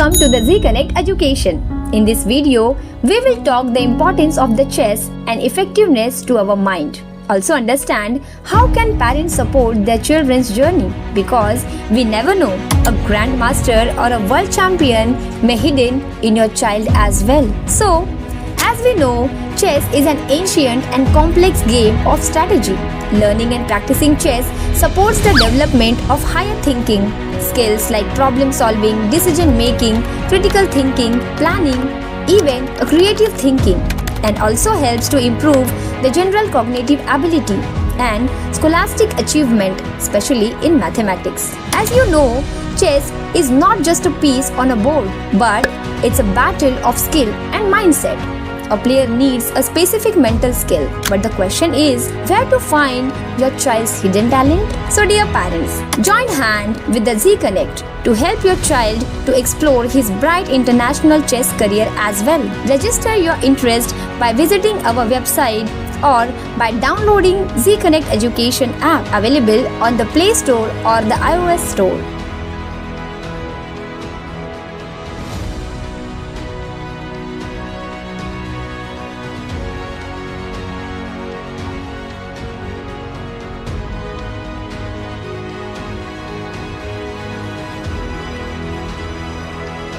Welcome to the Jeeconnect Education. In this video, we will talk the importance of the chess and effectiveness to our mind. Also understand how can parents support their children's journey, because we never know, a grandmaster or a world champion may hidden in your child as well. So, as we know, chess is an ancient and complex game of strategy. Learning and practicing chess supports the development of higher thinking skills like problem solving, decision making, critical thinking, planning, even creative thinking, and also helps to improve the general cognitive ability and scholastic achievement, especially in mathematics. As you know, chess is not just a piece on a board, but it's a battle of skill and mindset. A player needs a specific mental skill, but the question is where to find your child's hidden talent? So dear parents, join hand with the Jeeconnect to help your child to explore his bright international chess career as well. Register your interest by visiting our website or by downloading Jeeconnect Education app, available on the Play Store or the iOS Store.